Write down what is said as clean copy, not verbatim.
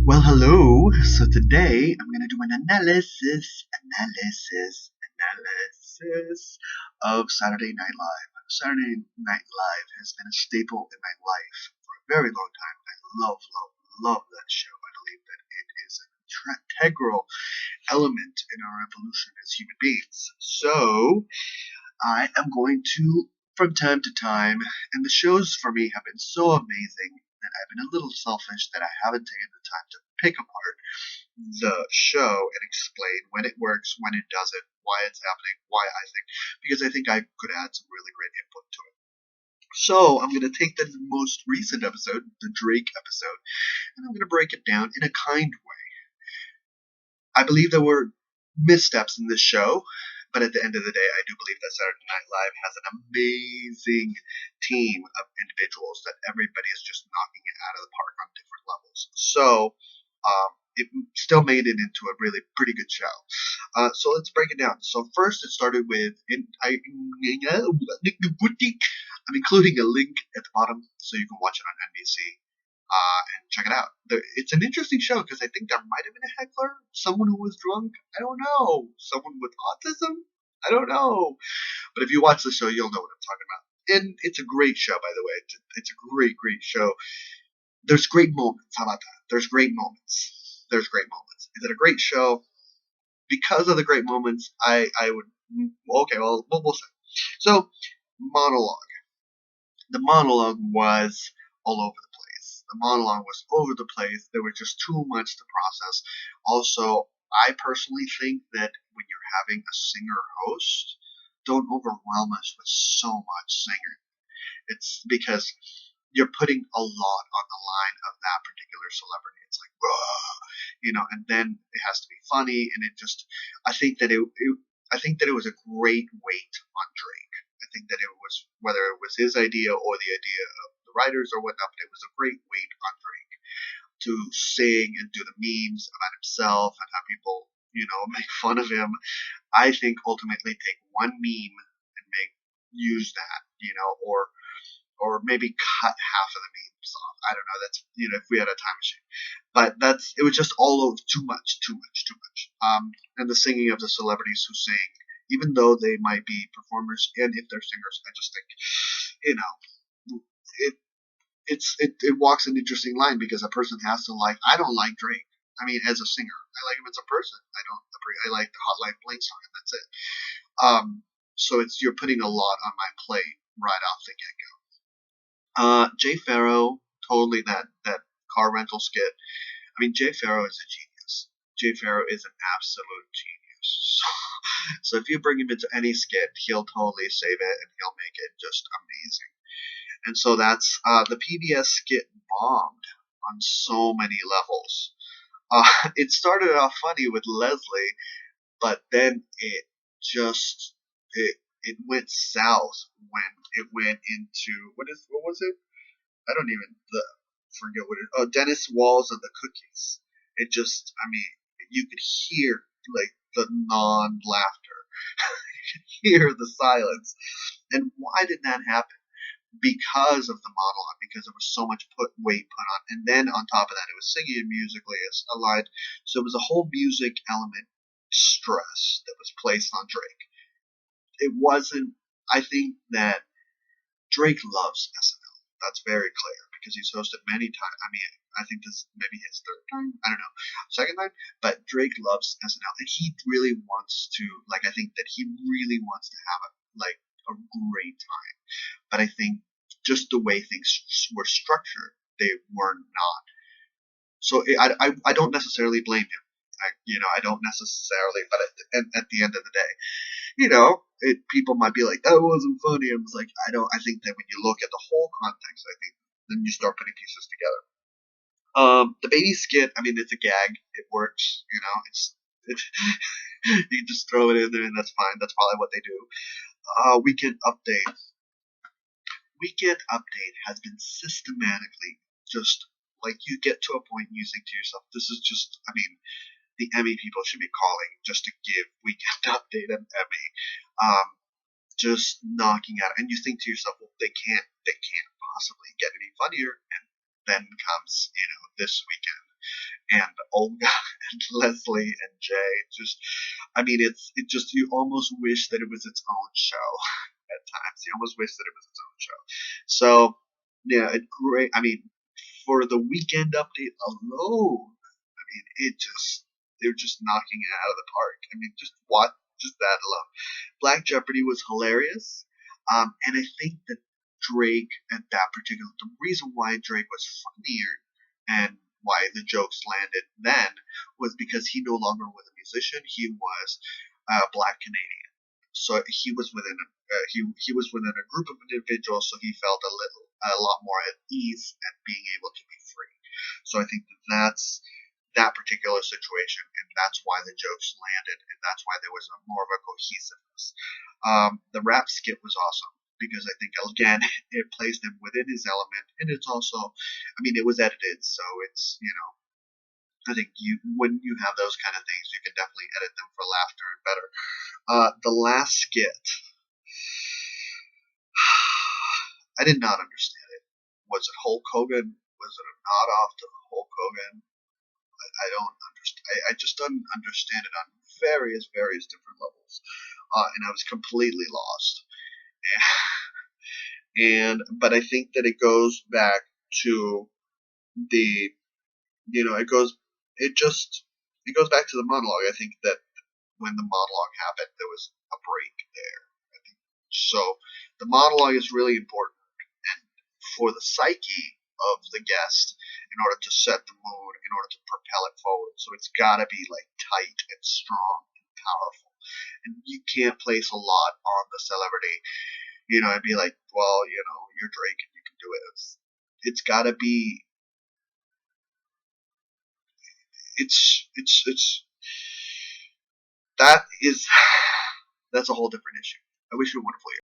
Well, hello. So today I'm gonna do an analysis of Saturday Night Live. Saturday Night Live has been a staple in my life for a very long time. I love that show. I believe that it is an integral element in our evolution as human beings. So I am going to, from time to time, and the shows for me have been so amazing that I've been a little selfish that I haven't taken the time to pick apart the show and explain when it works, when it doesn't, why it's happening, why I think, because I think I could add some really great input to it. So I'm going to take the most recent episode, the Drake episode, and I'm going to break it down in a kind way. I believe there were missteps in this show, but at the end of the day, I do believe that Saturday Night Live has an amazing team of individuals that everybody is just knocking it out of the park on different levels. So it still made it into a really pretty good show. So let's break it down. So first, it started with I'm including a link at the bottom so you can watch it on NBC and check it out. It's an interesting show because I think there might have been a heckler, someone who was drunk. I don't know. Someone with autism. I don't know. But if you watch the show, you'll know what I'm talking about. And it's a great show, by the way. It's a great show. There's great moments. How about that? There's great moments. There's great moments. Is it a great show? Because of the great moments, I would. Okay, well, we'll see. So, monologue. The monologue was all over the place. The monologue was over the place. There was just too much to process. Also, I personally think that when you're having a singer host, don't overwhelm us with so much singing. It's because you're putting a lot on the line of that particular celebrity. It's like, whoa, and then it has to be funny, and it just, I think that I think that it was a great weight on Drake. I think that it was, whether it was his idea or the idea of the writers or whatnot, but it was a great weight on Drake to sing and do the memes about himself and how people, make fun of him. I think ultimately take one meme and use that, or maybe cut half of the memes off. I don't know. That's, if we had a time machine, but it was just all over too much. And the singing of the celebrities who sing, even though they might be performers and if they're singers, I just think, it it walks an interesting line because a person has to like. I don't like Drake. I mean, as a singer, I like him as a person. I like the Hotline Bling song, and that's it. So you're putting a lot on my plate right off the get go. Jay Farrow, totally that car rental skit. I mean, Jay Farrow is a genius. Jay Farrow is an absolute genius. So if you bring him into any skit, he'll totally save it and he'll make it just amazing. And so that's the PBS skit bombed on so many levels. It started off funny with Leslie, but then it went south when it went into what was it? I don't even forget what it. Oh, Dennis Walls and the Cookies. It just, I mean, you could hear like the non-laughter, you could hear the silence. And why did that happen? Because of the monologue, because there was so much weight put on, and then on top of that, it was singing musically aligned. So it was a whole music element stress that was placed on Drake. It wasn't. I think that Drake loves SNL. That's very clear because he's hosted many times. I mean, I think this may be his third time. I don't know, second time. But Drake loves SNL, and he really wants to. Like, I think that he really wants to have a great time. But I think just the way things were structured, they were not. So I don't necessarily blame him. I don't necessarily. But at the end of the day, people might be like, that wasn't funny. I was like, I don't. I think that when you look at the whole context, I think then you start putting pieces together. The baby skit, I mean, it's a gag. It works. You can just throw it in there and that's fine. That's probably what they do. Weekend update. Weekend update has been systematically just like you get to a point and you think to yourself, this is just. I mean, the Emmy people should be calling just to give Weekend Update an Emmy. Just knocking out, and you think to yourself, well, they can't possibly get any funnier. And then comes, this weekend, and Olga and Leslie and Jay. Just, I mean, it just you almost wish that it was its own show at times. You almost wish that it was its own show. So yeah, it great. I mean, for the weekend update alone, I mean, they're just knocking it out of the park. I mean, just watch just that alone. Black Jeopardy was hilarious, and I think that Drake at that particular the reason why Drake was funnier and why the jokes landed then was because he no longer was a musician. He was a black Canadian, so he was within a group of individuals, so he felt a lot more at ease and being able to be free. So I think that's that particular situation, and that's why the jokes landed, and that's why there was more of a cohesiveness. The rap skit was awesome because I think again it placed him within his element, and it's also, I mean, it was edited, so it's I think when you have those kind of things, you can definitely edit them for laughter and better. The last skit, I did not understand it. Was it Hulk Hogan? Was it a nod off to Hulk Hogan? I don't understand. I just don't understand it on various different levels, and I was completely lost. And but I think that it goes back to the it just it goes back to the monologue. I think that when the monologue happened, there was a break there. I think so. The monologue is really important, and for the psyche of the guest, in order to set the mood, in order to propel it forward. So it's got to be like tight and strong and powerful. And you can't place a lot on the celebrity. It'd be like, well, you're Drake and you can do it. It's got to be. It's that is that's a whole different issue. I wish you a wonderful year.